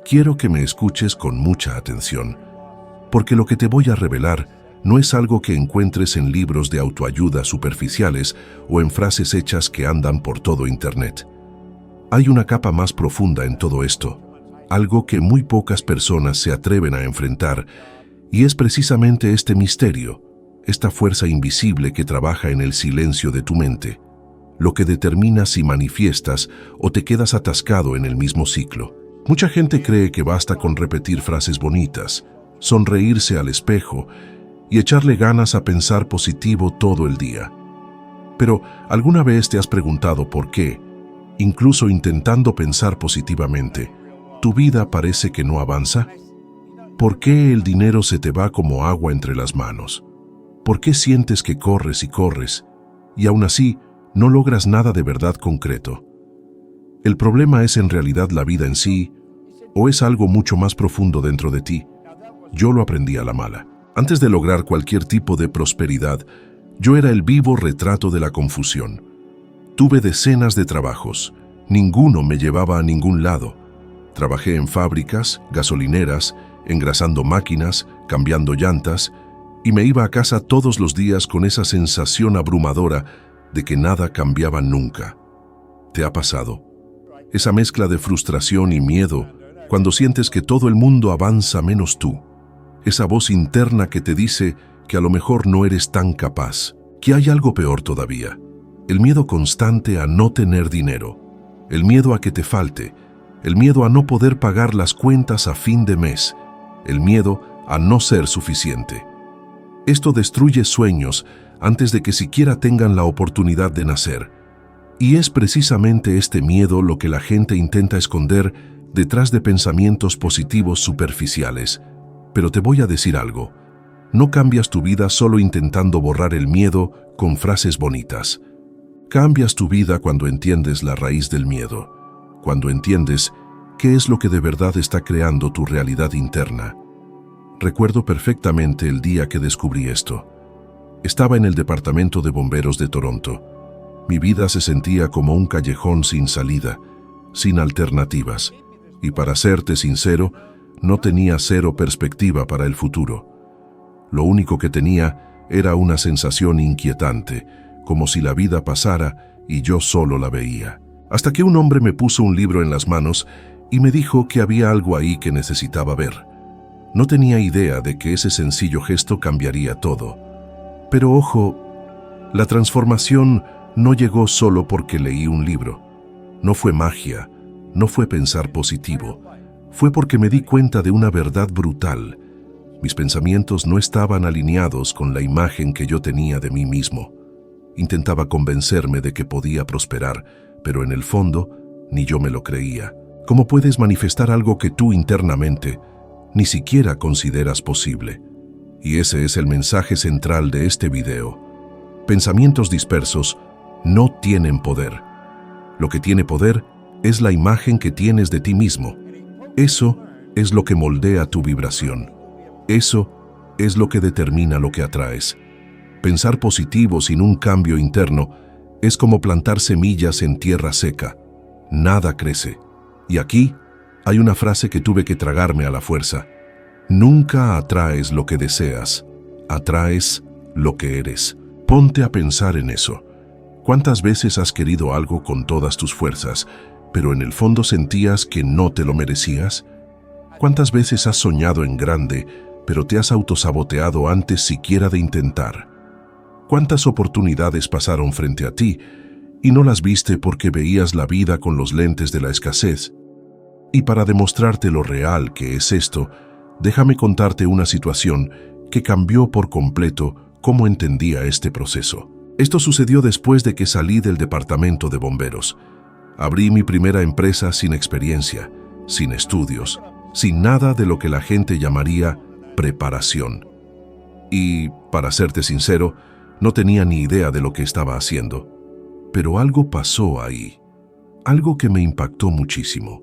Quiero que me escuches con mucha atención, porque lo que te voy a revelar no es algo que encuentres en libros de autoayuda superficiales o en frases hechas que andan por todo Internet. Hay una capa más profunda en todo esto, algo que muy pocas personas se atreven a enfrentar, y es precisamente este misterio, esta fuerza invisible que trabaja en el silencio de tu mente, lo que determina si manifiestas o te quedas atascado en el mismo ciclo. Mucha gente cree que basta con repetir frases bonitas, sonreírse al espejo y echarle ganas a pensar positivo todo el día. Pero, ¿alguna vez te has preguntado por qué, incluso intentando pensar positivamente, tu vida parece que no avanza? ¿Por qué el dinero se te va como agua entre las manos? ¿Por qué sientes que corres y corres, y aún así no logras nada de verdad concreto? ¿El problema es en realidad la vida en sí, o es algo mucho más profundo dentro de ti? Yo lo aprendí a la mala. Antes de lograr cualquier tipo de prosperidad, yo era el vivo retrato de la confusión. Tuve decenas de trabajos, ninguno me llevaba a ningún lado. Trabajé en fábricas, gasolineras, engrasando máquinas, cambiando llantas, y me iba a casa todos los días con esa sensación abrumadora de que nada cambiaba nunca. ¿Te ha pasado? Esa mezcla de frustración y miedo cuando sientes que todo el mundo avanza menos tú. Esa voz interna que te dice que a lo mejor no eres tan capaz, que hay algo peor todavía. El miedo constante a no tener dinero, el miedo a que te falte, el miedo a no poder pagar las cuentas a fin de mes, el miedo a no ser suficiente. Esto destruye sueños antes de que siquiera tengan la oportunidad de nacer. Y es precisamente este miedo lo que la gente intenta esconder detrás de pensamientos positivos superficiales. Pero te voy a decir algo, no cambias tu vida solo intentando borrar el miedo con frases bonitas. Cambias tu vida cuando entiendes la raíz del miedo, cuando entiendes qué es lo que de verdad está creando tu realidad interna. Recuerdo perfectamente el día que descubrí esto. Estaba en el departamento de bomberos de Toronto. Mi vida se sentía como un callejón sin salida, sin alternativas, y para serte sincero, no tenía cero perspectiva para el futuro. Lo único que tenía era una sensación inquietante, como si la vida pasara y yo solo la veía. Hasta que un hombre me puso un libro en las manos y me dijo que había algo ahí que necesitaba ver. No tenía idea de que ese sencillo gesto cambiaría todo. Pero ojo, la transformación no llegó solo porque leí un libro. No fue magia, no fue pensar positivo. Fue porque me di cuenta de una verdad brutal. Mis pensamientos no estaban alineados con la imagen que yo tenía de mí mismo. Intentaba convencerme de que podía prosperar, pero en el fondo ni yo me lo creía. ¿Cómo puedes manifestar algo que tú internamente ni siquiera consideras posible? Y ese es el mensaje central de este video. Pensamientos dispersos no tienen poder. Lo que tiene poder es la imagen que tienes de ti mismo. Eso es lo que moldea tu vibración. Eso es lo que determina lo que atraes. Pensar positivo sin un cambio interno es como plantar semillas en tierra seca. Nada crece. Y aquí hay una frase que tuve que tragarme a la fuerza. Nunca atraes lo que deseas, atraes lo que eres. Ponte a pensar en eso. ¿Cuántas veces has querido algo con todas tus fuerzas, pero en el fondo sentías que no te lo merecías? ¿Cuántas veces has soñado en grande, pero te has autosaboteado antes siquiera de intentar? ¿Cuántas oportunidades pasaron frente a ti y no las viste porque veías la vida con los lentes de la escasez? Y para demostrarte lo real que es esto, déjame contarte una situación que cambió por completo cómo entendía este proceso. Esto sucedió después de que salí del departamento de bomberos. Abrí mi primera empresa sin experiencia, sin estudios, sin nada de lo que la gente llamaría preparación. Y, para serte sincero, no tenía ni idea de lo que estaba haciendo. Pero algo pasó ahí, algo que me impactó muchísimo.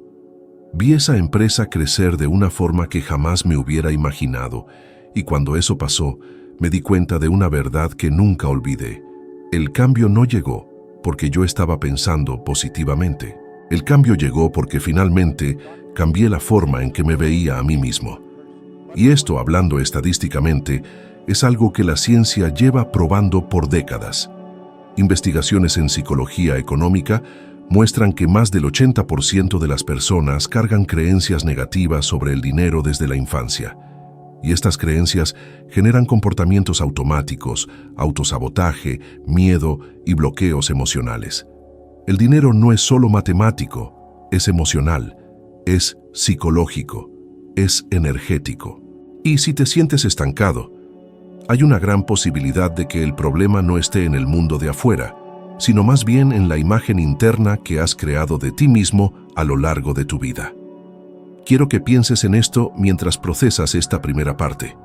Vi esa empresa crecer de una forma que jamás me hubiera imaginado, y cuando eso pasó, me di cuenta de una verdad que nunca olvidé. El cambio no llegó porque yo estaba pensando positivamente. El cambio llegó porque finalmente cambié la forma en que me veía a mí mismo. Y esto, hablando estadísticamente, es algo que la ciencia lleva probando por décadas. Investigaciones en psicología económica muestran que más del 80% de las personas cargan creencias negativas sobre el dinero desde la infancia. Y estas creencias generan comportamientos automáticos, autosabotaje, miedo y bloqueos emocionales. El dinero no es solo matemático, es emocional, es psicológico, es energético. Y si te sientes estancado, hay una gran posibilidad de que el problema no esté en el mundo de afuera, sino más bien en la imagen interna que has creado de ti mismo a lo largo de tu vida. Quiero que pienses en esto mientras procesas esta primera parte.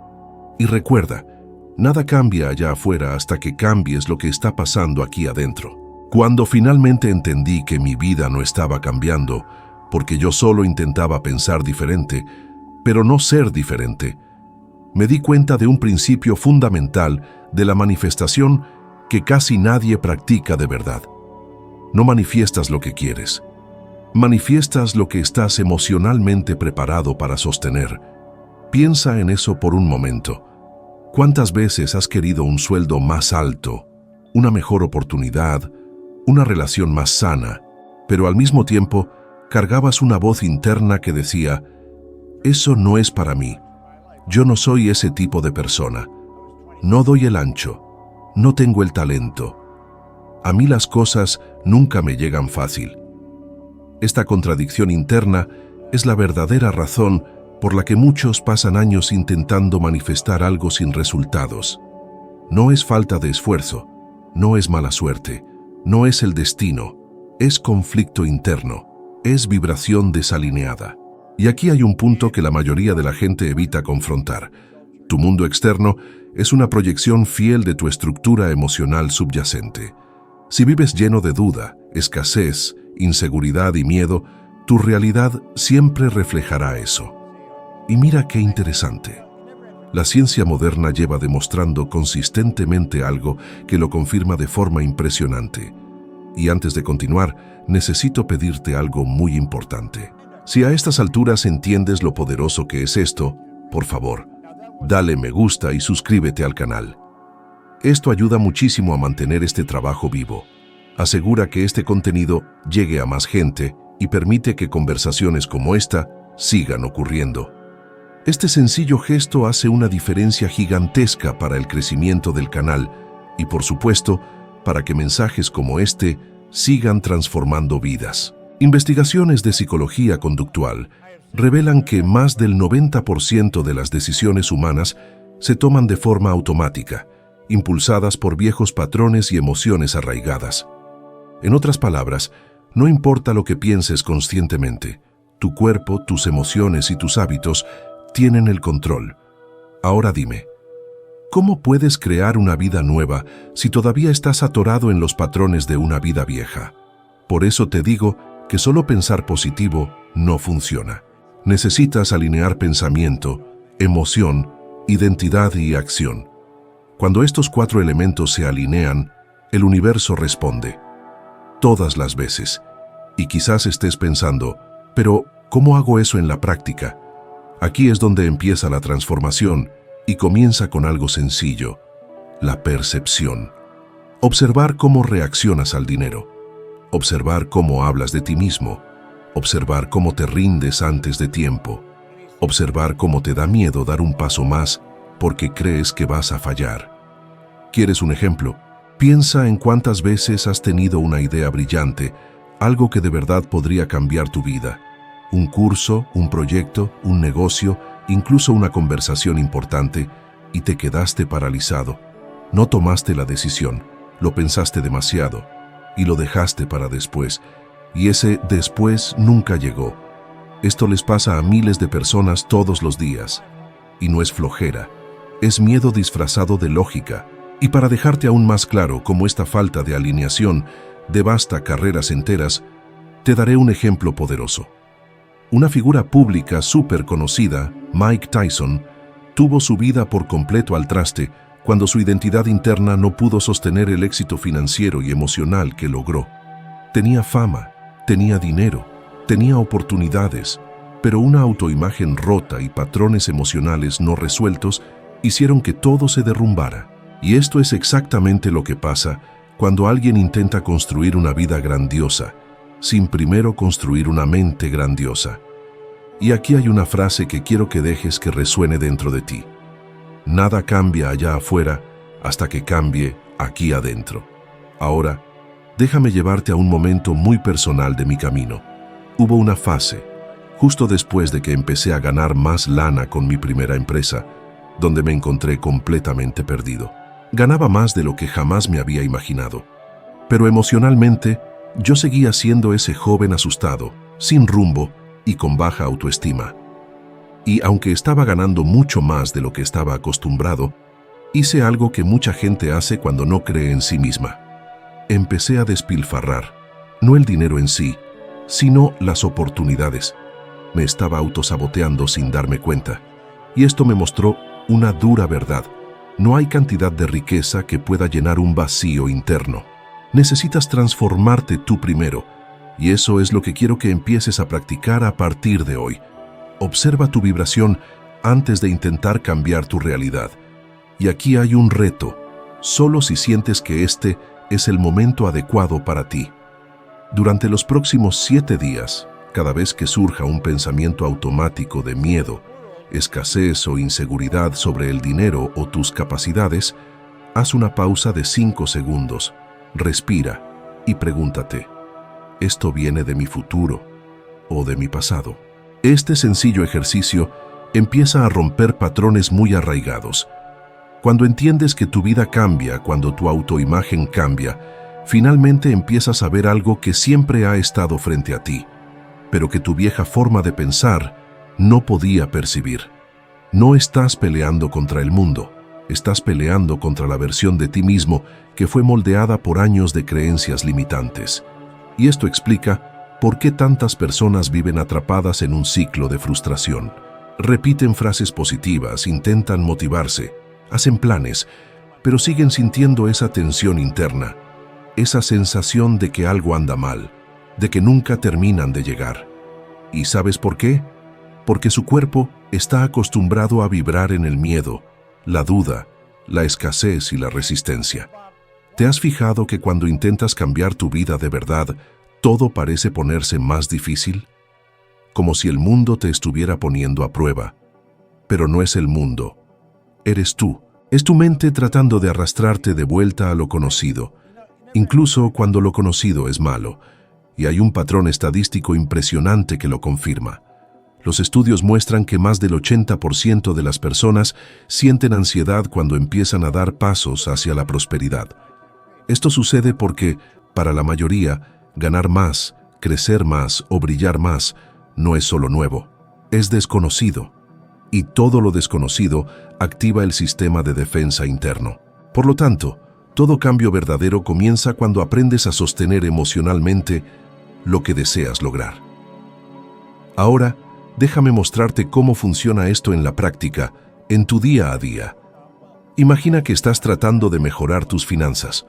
Y recuerda, nada cambia allá afuera hasta que cambies lo que está pasando aquí adentro. Cuando finalmente entendí que mi vida no estaba cambiando, porque yo solo intentaba pensar diferente, pero no ser diferente, me di cuenta de un principio fundamental de la manifestación que casi nadie practica de verdad. No manifiestas lo que quieres. Manifiestas lo que estás emocionalmente preparado para sostener. Piensa en eso por un momento. ¿Cuántas veces has querido un sueldo más alto, una mejor oportunidad, una relación más sana, pero al mismo tiempo cargabas una voz interna que decía, «Eso no es para mí. Yo no soy ese tipo de persona. No doy el ancho. No tengo el talento. A mí las cosas nunca me llegan fácil». Esta contradicción interna es la verdadera razón por la que muchos pasan años intentando manifestar algo sin resultados. No es falta de esfuerzo, no es mala suerte, no es el destino, es conflicto interno, es vibración desalineada. Y aquí hay un punto que la mayoría de la gente evita confrontar. Tu mundo externo es una proyección fiel de tu estructura emocional subyacente. Si vives lleno de duda, escasez, inseguridad y miedo, tu realidad siempre reflejará eso. Y mira qué interesante. La ciencia moderna lleva demostrando consistentemente algo que lo confirma de forma impresionante. Y antes de continuar, necesito pedirte algo muy importante. Si a estas alturas entiendes lo poderoso que es esto, por favor, dale me gusta y suscríbete al canal. Esto ayuda muchísimo a mantener este trabajo vivo. Asegura que este contenido llegue a más gente y permite que conversaciones como esta sigan ocurriendo. Este sencillo gesto hace una diferencia gigantesca para el crecimiento del canal y, por supuesto, para que mensajes como este sigan transformando vidas. Investigaciones de psicología conductual revelan que más del 90% de las decisiones humanas se toman de forma automática, impulsadas por viejos patrones y emociones arraigadas. En otras palabras, no importa lo que pienses conscientemente, tu cuerpo, tus emociones y tus hábitos tienen el control. Ahora dime, ¿cómo puedes crear una vida nueva si todavía estás atorado en los patrones de una vida vieja? Por eso te digo que solo pensar positivo no funciona. Necesitas alinear pensamiento, emoción, identidad y acción. Cuando estos 4 elementos se alinean, el universo responde. Todas las veces. Y quizás estés pensando, pero ¿cómo hago eso en la práctica? Aquí es donde empieza la transformación y comienza con algo sencillo, la percepción. Observar cómo reaccionas al dinero. Observar cómo hablas de ti mismo. Observar cómo te rindes antes de tiempo. Observar cómo te da miedo dar un paso más porque crees que vas a fallar. ¿Quieres un ejemplo? Piensa en cuántas veces has tenido una idea brillante, algo que de verdad podría cambiar tu vida. Un curso, un proyecto, un negocio, incluso una conversación importante, y te quedaste paralizado. No tomaste la decisión, lo pensaste demasiado, y lo dejaste para después, y ese después nunca llegó. Esto les pasa a miles de personas todos los días. Y no es flojera, es miedo disfrazado de lógica. Y para dejarte aún más claro cómo esta falta de alineación devasta carreras enteras, te daré un ejemplo poderoso. Una figura pública súper conocida, Mike Tyson, tuvo su vida por completo al traste cuando su identidad interna no pudo sostener el éxito financiero y emocional que logró. Tenía fama, tenía dinero, tenía oportunidades, pero una autoimagen rota y patrones emocionales no resueltos hicieron que todo se derrumbara. Y esto es exactamente lo que pasa cuando alguien intenta construir una vida grandiosa, sin primero construir una mente grandiosa. Y aquí hay una frase que quiero que dejes que resuene dentro de ti. Nada cambia allá afuera hasta que cambie aquí adentro. Ahora, déjame llevarte a un momento muy personal de mi camino. Hubo una fase, justo después de que empecé a ganar más lana con mi primera empresa, donde me encontré completamente perdido. Ganaba más de lo que jamás me había imaginado. Pero emocionalmente, yo seguía siendo ese joven asustado, sin rumbo y con baja autoestima. Y aunque estaba ganando mucho más de lo que estaba acostumbrado, hice algo que mucha gente hace cuando no cree en sí misma. Empecé a despilfarrar, no el dinero en sí, sino las oportunidades. Me estaba autosaboteando sin darme cuenta. Y esto me mostró una dura verdad. No hay cantidad de riqueza que pueda llenar un vacío interno. Necesitas transformarte tú primero, y eso es lo que quiero que empieces a practicar a partir de hoy. Observa tu vibración antes de intentar cambiar tu realidad. Y aquí hay un reto, solo si sientes que este es el momento adecuado para ti. Durante los próximos 7 días, cada vez que surja un pensamiento automático de miedo, escasez o inseguridad sobre el dinero o tus capacidades, haz una pausa de 5 segundos, respira y pregúntate, ¿esto viene de mi futuro o de mi pasado? Este sencillo ejercicio empieza a romper patrones muy arraigados. Cuando entiendes que tu vida cambia, cuando tu autoimagen cambia, finalmente empiezas a ver algo que siempre ha estado frente a ti, pero que tu vieja forma de pensar no podía percibir. No estás peleando contra el mundo, estás peleando contra la versión de ti mismo que fue moldeada por años de creencias limitantes. Y esto explica por qué tantas personas viven atrapadas en un ciclo de frustración. Repiten frases positivas, intentan motivarse, hacen planes, pero siguen sintiendo esa tensión interna, esa sensación de que algo anda mal, de que nunca terminan de llegar. ¿Y sabes por qué? Porque su cuerpo está acostumbrado a vibrar en el miedo, la duda, la escasez y la resistencia. ¿Te has fijado que cuando intentas cambiar tu vida de verdad, todo parece ponerse más difícil? Como si el mundo te estuviera poniendo a prueba. Pero no es el mundo. Eres tú. Es tu mente tratando de arrastrarte de vuelta a lo conocido, incluso cuando lo conocido es malo. Y hay un patrón estadístico impresionante que lo confirma. Los estudios muestran que más del 80% de las personas sienten ansiedad cuando empiezan a dar pasos hacia la prosperidad. Esto sucede porque, para la mayoría, ganar más, crecer más o brillar más no es solo nuevo, es desconocido. Y todo lo desconocido activa el sistema de defensa interno. Por lo tanto, todo cambio verdadero comienza cuando aprendes a sostener emocionalmente lo que deseas lograr. Ahora, déjame mostrarte cómo funciona esto en la práctica, en tu día a día. Imagina que estás tratando de mejorar tus finanzas.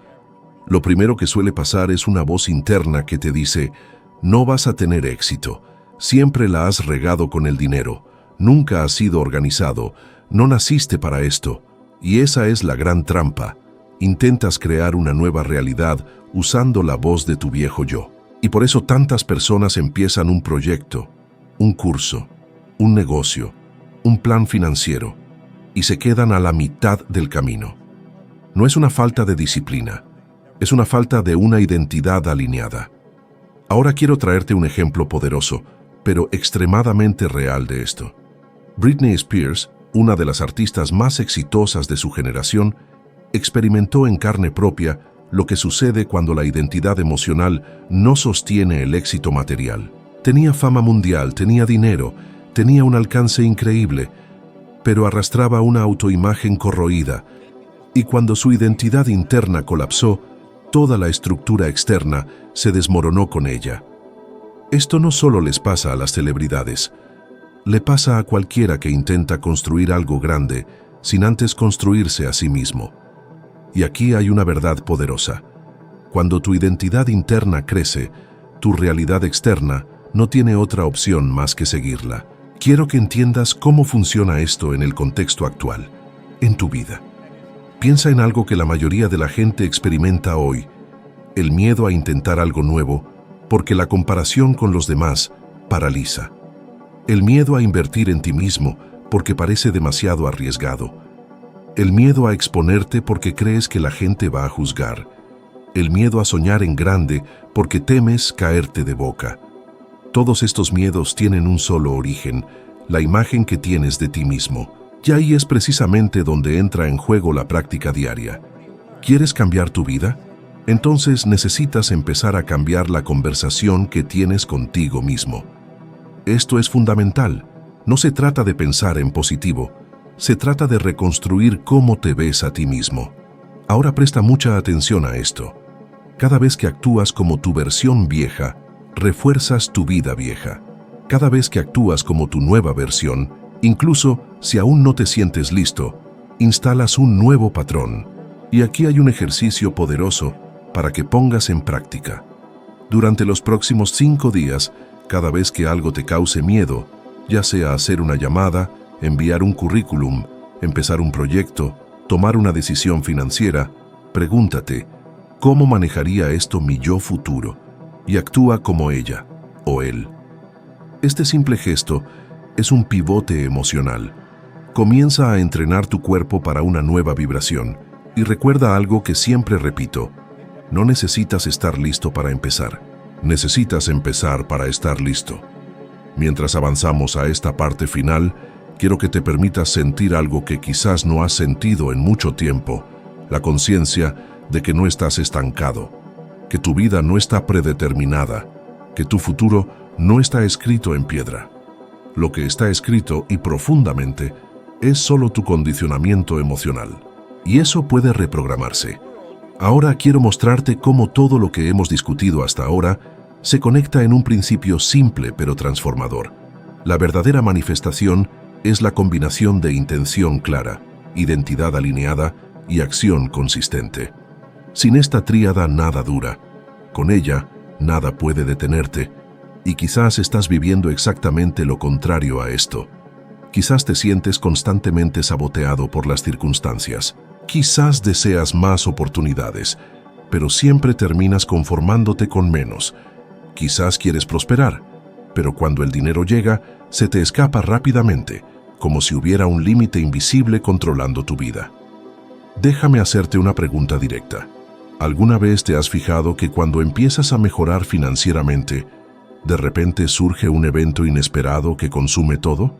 Lo primero que suele pasar es una voz interna que te dice, no vas a tener éxito, siempre la has regado con el dinero, nunca has sido organizado, no naciste para esto. Y esa es la gran trampa. Intentas crear una nueva realidad usando la voz de tu viejo yo. Y por eso tantas personas empiezan un proyecto, un curso, un negocio, un plan financiero, y se quedan a la mitad del camino. No es una falta de disciplina, es una falta de una identidad alineada. Ahora quiero traerte un ejemplo poderoso, pero extremadamente real de esto. Britney Spears, una de las artistas más exitosas de su generación, experimentó en carne propia lo que sucede cuando la identidad emocional no sostiene el éxito material. Tenía fama mundial, tenía dinero, tenía un alcance increíble, pero arrastraba una autoimagen corroída, y cuando su identidad interna colapsó, toda la estructura externa se desmoronó con ella. Esto no solo les pasa a las celebridades, le pasa a cualquiera que intenta construir algo grande sin antes construirse a sí mismo. Y aquí hay una verdad poderosa. Cuando tu identidad interna crece, tu realidad externa no tiene otra opción más que seguirla. Quiero que entiendas cómo funciona esto en el contexto actual, en tu vida. Piensa en algo que la mayoría de la gente experimenta hoy, el miedo a intentar algo nuevo, porque la comparación con los demás paraliza. El miedo a invertir en ti mismo, porque parece demasiado arriesgado. El miedo a exponerte porque crees que la gente va a juzgar. El miedo a soñar en grande porque temes caerte de boca. Todos estos miedos tienen un solo origen, la imagen que tienes de ti mismo. Y ahí es precisamente donde entra en juego la práctica diaria. ¿Quieres cambiar tu vida? Entonces necesitas empezar a cambiar la conversación que tienes contigo mismo. Esto es fundamental. No se trata de pensar en positivo, se trata de reconstruir cómo te ves a ti mismo. Ahora presta mucha atención a esto. Cada vez que actúas como tu versión vieja, refuerzas tu vida vieja. Cada vez que actúas como tu nueva versión, incluso si aún no te sientes listo, instalas un nuevo patrón. Y aquí hay un ejercicio poderoso para que pongas en práctica. Durante los próximos 5 días, cada vez que algo te cause miedo, ya sea hacer una llamada, enviar un currículum, empezar un proyecto, tomar una decisión financiera, pregúntate, ¿cómo manejaría esto mi yo futuro? Y actúa como ella o él. Este simple gesto es un pivote emocional. Comienza a entrenar tu cuerpo para una nueva vibración y recuerda algo que siempre repito, no necesitas estar listo para empezar, necesitas empezar para estar listo. Mientras avanzamos a esta parte final, quiero que te permitas sentir algo que quizás no has sentido en mucho tiempo, la conciencia de que no estás estancado, que tu vida no está predeterminada, que tu futuro no está escrito en piedra. Lo que está escrito y profundamente es solo tu condicionamiento emocional, y eso puede reprogramarse. Ahora quiero mostrarte cómo todo lo que hemos discutido hasta ahora se conecta en un principio simple pero transformador. La verdadera manifestación es la combinación de intención clara, identidad alineada y acción consistente. Sin esta tríada nada dura. Con ella, nada puede detenerte. Y quizás estás viviendo exactamente lo contrario a esto. Quizás te sientes constantemente saboteado por las circunstancias. Quizás deseas más oportunidades, pero siempre terminas conformándote con menos. Quizás quieres prosperar, pero cuando el dinero llega, se te escapa rápidamente, como si hubiera un límite invisible controlando tu vida. Déjame hacerte una pregunta directa. ¿Alguna vez te has fijado que cuando empiezas a mejorar financieramente, de repente surge un evento inesperado que consume todo?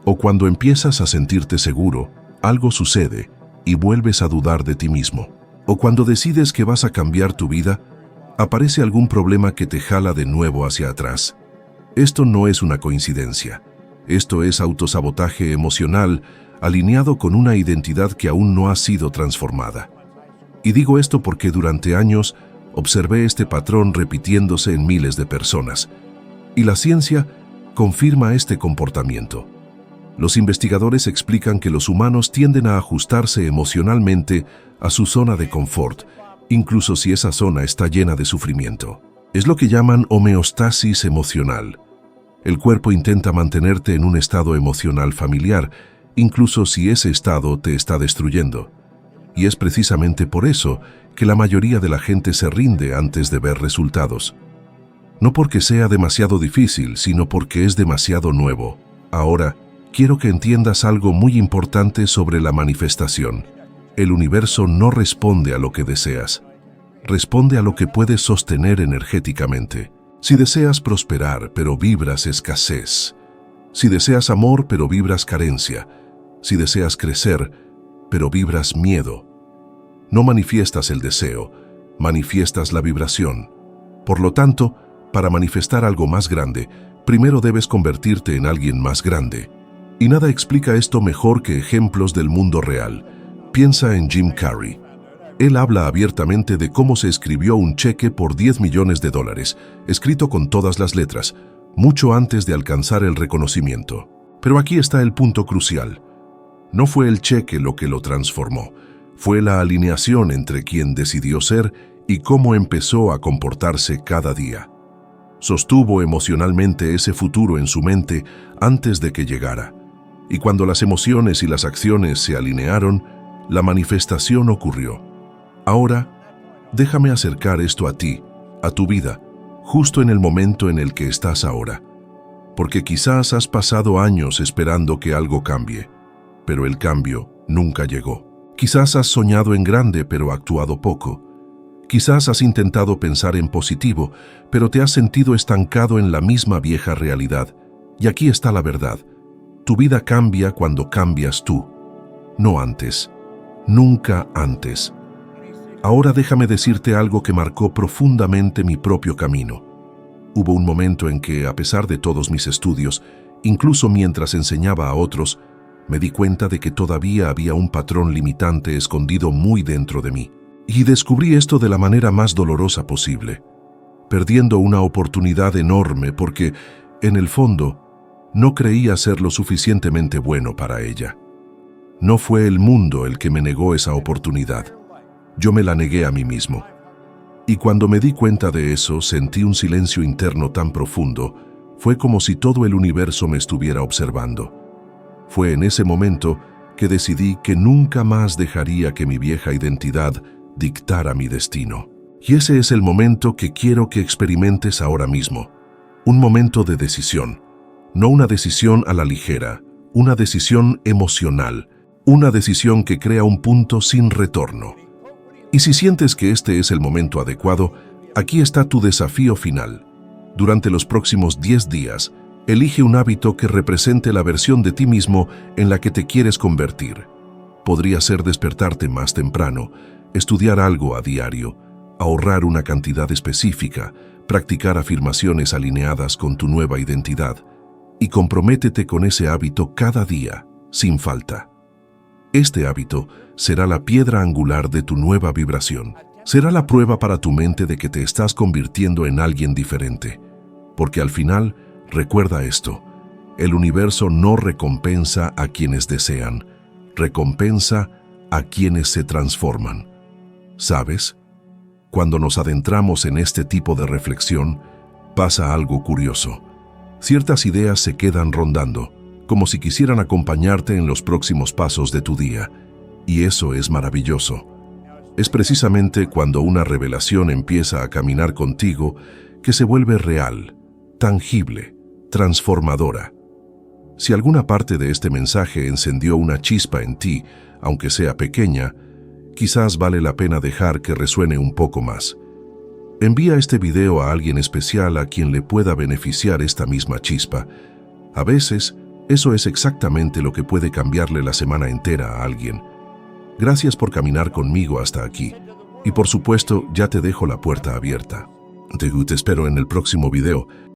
¿O cuando empiezas a sentirte seguro, algo sucede y vuelves a dudar de ti mismo? ¿O cuando decides que vas a cambiar tu vida, aparece algún problema que te jala de nuevo hacia atrás? Esto no es una coincidencia. Esto es autosabotaje emocional alineado con una identidad que aún no ha sido transformada. Y digo esto porque durante años observé este patrón repitiéndose en miles de personas. Y la ciencia confirma este comportamiento. Los investigadores explican que los humanos tienden a ajustarse emocionalmente a su zona de confort, incluso si esa zona está llena de sufrimiento. Es lo que llaman homeostasis emocional. El cuerpo intenta mantenerte en un estado emocional familiar, incluso si ese estado te está destruyendo. Y es precisamente por eso que la mayoría de la gente se rinde antes de ver resultados. No porque sea demasiado difícil, sino porque es demasiado nuevo. Ahora, quiero que entiendas algo muy importante sobre la manifestación. El universo no responde a lo que deseas. Responde a lo que puedes sostener energéticamente. Si deseas prosperar, pero vibras escasez. Si deseas amor, pero vibras carencia. Si deseas crecer, pero vibras miedo. No manifiestas el deseo, manifiestas la vibración. Por lo tanto, para manifestar algo más grande, primero debes convertirte en alguien más grande. Y nada explica esto mejor que ejemplos del mundo real. Piensa en Jim Carrey. Él habla abiertamente de cómo se escribió un cheque por $10 millones, escrito con todas las letras, mucho antes de alcanzar el reconocimiento. Pero aquí está el punto crucial. No fue el cheque lo que lo transformó, fue la alineación entre quien decidió ser y cómo empezó a comportarse cada día. Sostuvo emocionalmente ese futuro en su mente antes de que llegara. Y cuando las emociones y las acciones se alinearon, la manifestación ocurrió. Ahora, déjame acercar esto a ti, a tu vida, justo en el momento en el que estás ahora. Porque quizás has pasado años esperando que algo cambie, pero el cambio nunca llegó. Quizás has soñado en grande, pero actuado poco. Quizás has intentado pensar en positivo, pero te has sentido estancado en la misma vieja realidad. Y aquí está la verdad. Tu vida cambia cuando cambias tú, no antes, nunca antes. Ahora déjame decirte algo que marcó profundamente mi propio camino. Hubo un momento en que, a pesar de todos mis estudios, incluso mientras enseñaba a otros, me di cuenta de que todavía había un patrón limitante escondido muy dentro de mí. Y descubrí esto de la manera más dolorosa posible, perdiendo una oportunidad enorme porque, en el fondo, no creía ser lo suficientemente bueno para ella. No fue el mundo el que me negó esa oportunidad. Yo me la negué a mí mismo. Y cuando me di cuenta de eso, sentí un silencio interno tan profundo, fue como si todo el universo me estuviera observando. Fue en ese momento que decidí que nunca más dejaría que mi vieja identidad dictara mi destino. Y ese es el momento que quiero que experimentes ahora mismo. Un momento de decisión. No una decisión a la ligera, una decisión emocional, una decisión que crea un punto sin retorno. Y si sientes que este es el momento adecuado, aquí está tu desafío final. Durante los próximos 10 días, elige un hábito que represente la versión de ti mismo en la que te quieres convertir. Podría ser despertarte más temprano, estudiar algo a diario, ahorrar una cantidad específica, practicar afirmaciones alineadas con tu nueva identidad, y comprométete con ese hábito cada día, sin falta. Este hábito será la piedra angular de tu nueva vibración. Será la prueba para tu mente de que te estás convirtiendo en alguien diferente. Porque al final, recuerda esto, el universo no recompensa a quienes desean, recompensa a quienes se transforman. ¿Sabes? Cuando nos adentramos en este tipo de reflexión, pasa algo curioso. Ciertas ideas se quedan rondando, como si quisieran acompañarte en los próximos pasos de tu día. Y eso es maravilloso. Es precisamente cuando una revelación empieza a caminar contigo que se vuelve real, tangible, transformadora. Si alguna parte de este mensaje encendió una chispa en ti, aunque sea pequeña, quizás vale la pena dejar que resuene un poco más. Envía este video a alguien especial a quien le pueda beneficiar esta misma chispa. A veces, eso es exactamente lo que puede cambiarle la semana entera a alguien. Gracias por caminar conmigo hasta aquí. Y por supuesto, ya te dejo la puerta abierta. Te espero en el próximo video.